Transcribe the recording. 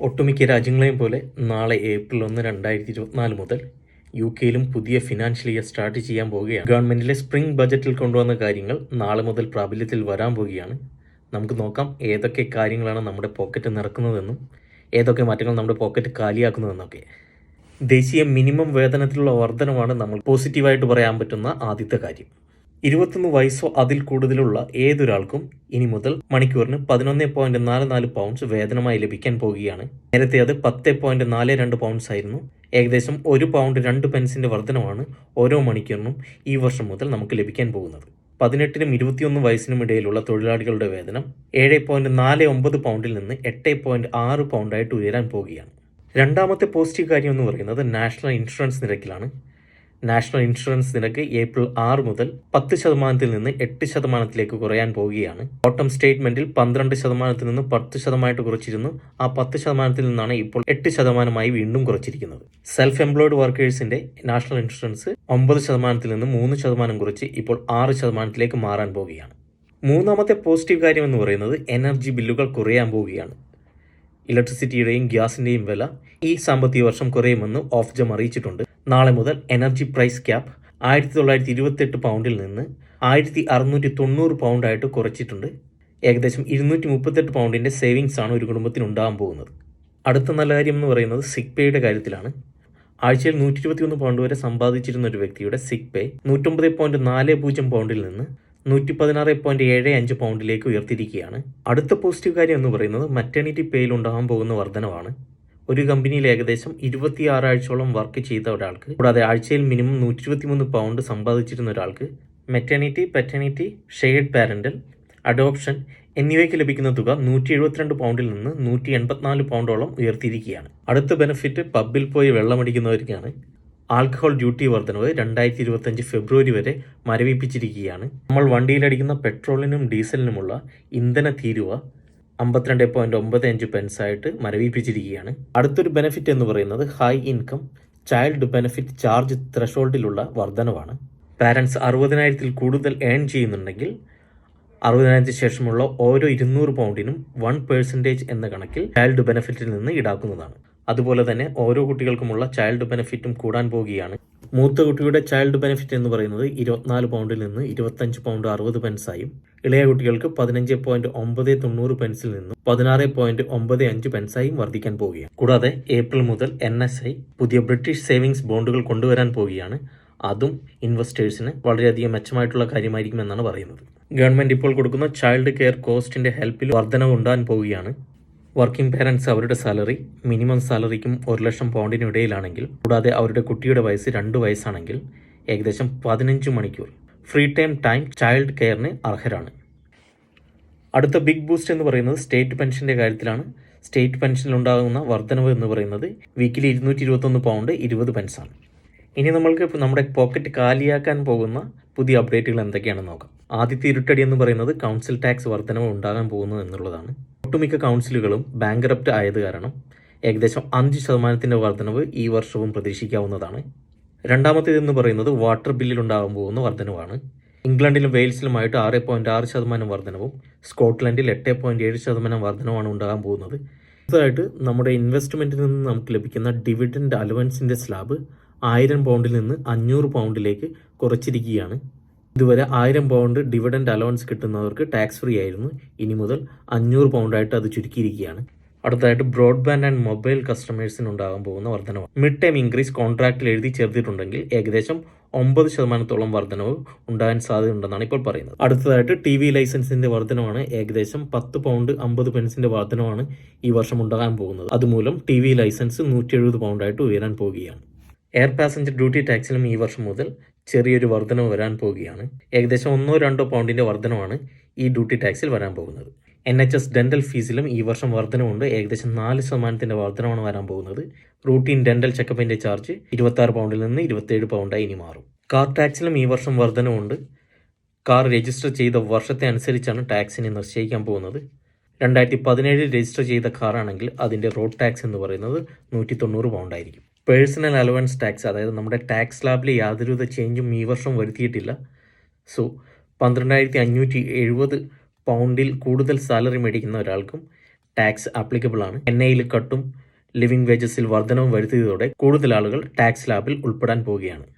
ഒട്ടുമിക്ക രാജ്യങ്ങളെയും പോലെ നാളെ ഏപ്രിൽ 1, 2024 മുതൽ യുകെയിലും പുതിയ ഫിനാൻഷ്യൽ ഇയർ സ്റ്റാർട്ട് ചെയ്യാൻ പോവുകയാണ്. ഗവൺമെന്റിലെ സ്പ്രിംഗ് ബജറ്റിൽ കൊണ്ടുവന്ന കാര്യങ്ങൾ നാളെ മുതൽ പ്രാബല്യത്തിൽ വരാൻ പോവുകയാണ്. നമുക്ക് നോക്കാം ഏതൊക്കെ കാര്യങ്ങളാണ് നമ്മുടെ പോക്കറ്റ് നിറക്കുന്നതെന്നും ഏതൊക്കെ മാറ്റങ്ങൾ നമ്മുടെ പോക്കറ്റ് കാലിയാക്കുന്നതെന്നൊക്കെ. ദേശീയ മിനിമം വേതനത്തിലുള്ള വർധനമാണ് നമ്മൾ പോസിറ്റീവായിട്ട് പറയാൻ പറ്റുന്ന ആദ്യത്തെ കാര്യം. 21 വയസ്സോ അതിൽ കൂടുതലുള്ള ഏതൊരാൾക്കും ഇനി മുതൽ മണിക്കൂറിന് 11.44 പൗണ്ട്സ് വേതനമായി ലഭിക്കാൻ പോകുകയാണ്. നേരത്തെ അത് 10.42 പൗണ്ട്സ് ആയിരുന്നു. ഏകദേശം 1 പൗണ്ട് 2 പെൻസിന്റെ വർധനമാണ് ഓരോ മണിക്കൂറിനും ഈ വർഷം മുതൽ നമുക്ക് ലഭിക്കാൻ പോകുന്നത്. 18നും 21 വയസ്സിനും ഇടയിലുള്ള തൊഴിലാളികളുടെ വേതനം 7.49 പൗണ്ടിൽ നിന്ന് 8.6 പൗണ്ടായിട്ട് ഉയരാൻ പോവുകയാണ്. രണ്ടാമത്തെ പോസിറ്റീവ് കാര്യം എന്ന് പറയുന്നത് നാഷണൽ ഇൻഷുറൻസ് നിരക്കിലാണ്. നാഷണൽ ഇൻഷുറൻസ് നിരക്ക് ഏപ്രിൽ 6 മുതൽ 10% നിന്ന് 8% കുറയാൻ പോവുകയാണ്. ഓട്ടം സ്റ്റേറ്റ്മെന്റിൽ 12% നിന്ന് 10% കുറച്ചിരുന്നു. ആ 10% നിന്നാണ് ഇപ്പോൾ 8% വീണ്ടും കുറച്ചിരിക്കുന്നത്. സെൽഫ് എംപ്ലോയ്ഡ് വർക്കേഴ്സിന്റെ നാഷണൽ ഇൻഷുറൻസ് 9% നിന്ന് 3% കുറച്ച് ഇപ്പോൾ 6% മാറാൻ പോവുകയാണ്. മൂന്നാമത്തെ പോസിറ്റീവ് കാര്യം എന്ന് പറയുന്നത് എനർജി ബില്ലുകൾ കുറയാൻ പോവുകയാണ്. ഇലക്ട്രിസിറ്റിയുടെയും ഗ്യാസിന്റെയും വില ഈ സാമ്പത്തിക വർഷം കുറയുമെന്ന് ഓഫ്ജം അറിയിച്ചിട്ടുണ്ട്. നാളെ മുതൽ എനർജി പ്രൈസ് ക്യാപ്പ് 1928 പൗണ്ടിൽ നിന്ന് 1690 പൗണ്ടായിട്ട് കുറച്ചിട്ടുണ്ട്. ഏകദേശം 238 പൗണ്ടിന്റെ സേവിങ്സ് ആണ് ഒരു കുടുംബത്തിന് ഉണ്ടാകാൻ പോകുന്നത്. അടുത്ത നല്ല കാര്യം എന്ന് പറയുന്നത് സിക്ക് പേയുടെ കാര്യത്തിലാണ്. ആഴ്ചയിൽ 121 പൗണ്ട് വരെ സമ്പാദിച്ചിരുന്ന ഒരു വ്യക്തിയുടെ സിക്ക് പേ 109.40 പൗണ്ടിൽ നിന്ന് 116.75 പൗണ്ടിലേക്ക് ഉയർത്തിയിരിക്കുകയാണ്. അടുത്ത പോസിറ്റീവ് കാര്യം എന്ന് പറയുന്നത് മറ്റേണിറ്റി പേയിൽ ഉണ്ടാകാൻ പോകുന്ന വർധനവാണ്. ഒരു കമ്പനിയിൽ ഏകദേശം 26 ആഴ്ചയോളം വർക്ക് ചെയ്ത ഒരാൾക്ക്, കൂടാതെ ആഴ്ചയിൽ മിനിമം 123 പൗണ്ട് സമ്പാദിച്ചിരുന്ന ഒരാൾക്ക് maternity, paternity, shared parental, adoption എന്നിവയ്ക്ക് ലഭിക്കുന്ന തുക 172 പൗണ്ടിൽ നിന്ന് 184 പൗണ്ടോളം ഉയർത്തിയിരിക്കുകയാണ്. അടുത്ത ബെനിഫിറ്റ് പബ്ബിൽ പോയി വെള്ളമടിക്കുന്നവർക്കാണ്. ആൽക്കഹോൾ ഡ്യൂട്ടി വർധനവ് 2025 ഫെബ്രുവരി വരെ മരവിപ്പിച്ചിരിക്കുകയാണ്. നമ്മൾ വണ്ടിയിലടിക്കുന്ന പെട്രോളിനും ഡീസലിനുമുള്ള ഇന്ധന തീരുവ 52.95 പെൻസ് ആയിട്ട് മരവിപ്പിച്ചിരിക്കുകയാണ്. അടുത്തൊരു ബെനിഫിറ്റ് എന്ന് പറയുന്നത് high income child benefit charge ത്രഷോൾഡിലുള്ള വർധനവാണ്. പാരൻസ് 60,000 കൂടുതൽ ഏൺ ചെയ്യുന്നുണ്ടെങ്കിൽ 60,000 ശേഷമുള്ള ഓരോ 200 പൗണ്ടിനും 1% എന്ന കണക്കിൽ ചൈൽഡ് ബെനിഫിറ്റിൽ നിന്ന് ഈടാക്കുന്നതാണ്. അതുപോലെ തന്നെ ഓരോ കുട്ടികൾക്കുമുള്ള ചൈൽഡ് ബെനിഫിറ്റും കൂടാൻ പോവുകയാണ്. മൂത്ത കുട്ടിയുടെ ചൈൽഡ് ബെനിഫിറ്റ് എന്ന് പറയുന്നത് 24 പൗണ്ടിൽ നിന്ന് 25 പൗണ്ട് 60 പെൻസായും, ഇളയ കുട്ടികൾക്ക് 15.90 പെൻസിൽ നിന്നും 16.95 പെൻസായും വർദ്ധിക്കാൻ പോവുകയാണ്. കൂടാതെ ഏപ്രിൽ മുതൽ NSI പുതിയ ബ്രിട്ടീഷ് സേവിങ്സ് ബോണ്ടുകൾ കൊണ്ടുവരാൻ പോവുകയാണ്. അതും ഇൻവെസ്റ്റേഴ്സിന് വളരെയധികം മെച്ചമായിട്ടുള്ള കാര്യമായിരിക്കുമെന്നാണ് പറയുന്നത്. ഗവൺമെന്റ് ഇപ്പോൾ കൊടുക്കുന്ന ചൈൽഡ് കെയർ കോസ്റ്റിന്റെ ഹെൽപ്പിൽ വർധനവ് ഉണ്ടാകാൻ പോവുകയാണ്. വർക്കിംഗ് പാരൻസ് അവരുടെ സാലറി മിനിമം സാലറിക്കും 1 ലക്ഷം പൗണ്ടിനും ഇടയിലാണെങ്കിൽ, കൂടാതെ അവരുടെ കുട്ടിയുടെ വയസ്സ് 2 വയസ്സാണെങ്കിൽ ഏകദേശം 15 മണിക്കൂർ ഫ്രീ ടൈം ചൈൽഡ് കെയറിന് അർഹരാണ്. അടുത്ത ബിഗ് ബൂസ്റ്റ് എന്ന് പറയുന്നത് സ്റ്റേറ്റ് പെൻഷന്റെ കാര്യത്തിലാണ്. സ്റ്റേറ്റ് പെൻഷനിൽ ഉണ്ടാകുന്ന വർധനവ് എന്ന് പറയുന്നത് വീക്കിലി 221 പൗണ്ട് 20 പെൻസാണ്. ഇനി നമ്മൾക്ക് നമ്മുടെ പോക്കറ്റ് കാലിയാക്കാൻ പോകുന്ന പുതിയ അപ്ഡേറ്റുകൾ എന്തൊക്കെയാണെന്ന് നോക്കാം. ആദ്യത്തെ ഇരുട്ടടി എന്ന് പറയുന്നത് കൗൺസിൽ ടാക്സ് വർധനവ് ഉണ്ടാകാൻ പോകുന്നു എന്നുള്ളതാണ്. ഒട്ടുമിക്ക കൗൺസിലുകളും ബാങ്ക്രപ്റ്റ് ആയത് കാരണം ഏകദേശം 5% വർധനവ് ഈ വർഷവും പ്രതീക്ഷിക്കാവുന്നതാണ്. രണ്ടാമത്തേതെന്ന് പറയുന്നത് വാട്ടർ ബില്ലിൽ ഉണ്ടാകാൻ പോകുന്ന വർധനവാണ്. ഇംഗ്ലണ്ടിലും വെയിൽസിലുമായിട്ട് 6.6% വർധനവും സ്കോട്ട്ലൻഡിൽ 8.7% വർധനവാണ് ഉണ്ടാകാൻ പോകുന്നത്. അടുത്തതായിട്ട് നമ്മുടെ ഇൻവെസ്റ്റ്മെന്റിൽ നിന്ന് നമുക്ക് ലഭിക്കുന്ന ഡിവിഡൻഡ് അലവൻസിന്റെ സ്ലാബ് 1000 പൗണ്ടിൽ നിന്ന് 500 പൗണ്ടിലേക്ക് കുറച്ചിരിക്കുകയാണ്. ഇതുവരെ 1000 പൗണ്ട് ഡിവിഡൻഡ് അലവൻസ് കിട്ടുന്നവർക്ക് ടാക്സ് ഫ്രീ ആയിരുന്നു. ഇനി മുതൽ 500 പൗണ്ടായിട്ട് അത് ചുരുക്കിയിരിക്കുകയാണ്. അടുത്തതായിട്ട് ബ്രോഡ്ബാൻഡ് ആൻഡ് മൊബൈൽ കസ്റ്റമേഴ്സിന് ഉണ്ടാകാൻ പോകുന്ന വർധനവ്. മിഡ് ടൈം ഇൻക്രീസ് കോൺട്രാക്റ്റിൽ എഴുതി ചേർത്തിട്ടുണ്ടെങ്കിൽ ഏകദേശം 9% വർധനവ് ഉണ്ടാകാൻ സാധ്യതയുണ്ടെന്നാണ് ഇപ്പോൾ പറയുന്നത്. അടുത്തതായിട്ട് TV ലൈസൻസിന്റെ വർധനവാണ്. ഏകദേശം 10 പൗണ്ട് 50 പെൻസിന്റെ വർധനവാണ് ഈ വർഷം ഉണ്ടാകാൻ പോകുന്നത്. അതുമൂലം TV ലൈസൻസ് 170 പൗണ്ടായിട്ട് ഉയരാൻ പോവുകയാണ്. എയർ പാസഞ്ചർ ഡ്യൂട്ടി ടാക്സിലും ഈ വർഷം മുതൽ ചെറിയൊരു വർധനവ് വരാൻ പോവുകയാണ്. ഏകദേശം 1-2 പൗണ്ടിന്റെ വർധനവാണ് ഈ ഡ്യൂട്ടി ടാക്സിൽ വരാൻ പോകുന്നത്. NHS ഡെന്റൽ ഫീസിലും ഈ വർഷം വർധനവുണ്ട്. ഏകദേശം 4% വർധനവാണ് വരാൻ പോകുന്നത്. റൂട്ടീൻ ഡെന്റൽ ചെക്കപ്പിന്റെ ചാർജ് 26 പൗണ്ടിൽ നിന്ന് 27 പൗണ്ടായി ഇനി മാറും. കാർ ടാക്സിലും ഈ വർഷം വർധനവുണ്ട്. കാർ രജിസ്റ്റർ ചെയ്ത വർഷത്തെ അനുസരിച്ചാണ് ടാക്സിനെ നിശ്ചയിക്കാൻ പോകുന്നത്. 2017 രജിസ്റ്റർ ചെയ്ത കാറാണെങ്കിൽ അതിന്റെ റോഡ് ടാക്സ് എന്ന് പറയുന്നത് 190 പൗണ്ടായിരിക്കും. പേഴ്സണൽ അലവൻസ് ടാക്സ്, അതായത് നമ്മുടെ ടാക്സ് സ്ലാബിൽ യാതൊരുവിധ ചേഞ്ചും ഈ വർഷം വരുത്തിയിട്ടില്ല. സോ 12,570 പൗണ്ടിൽ കൂടുതൽ സാലറി മേടിക്കുന്ന ഒരാൾക്കും ടാക്സ് ആപ്ലിക്കബിൾ ആണ്. NI കട്ടും ലിവിംഗ് വേജസിൽ വർധനവും വരുത്തിയതോടെ കൂടുതൽ ആളുകൾ ടാക്സ് സ്ലാബിൽ ഉൾപ്പെടാൻ പോവുകയാണ്.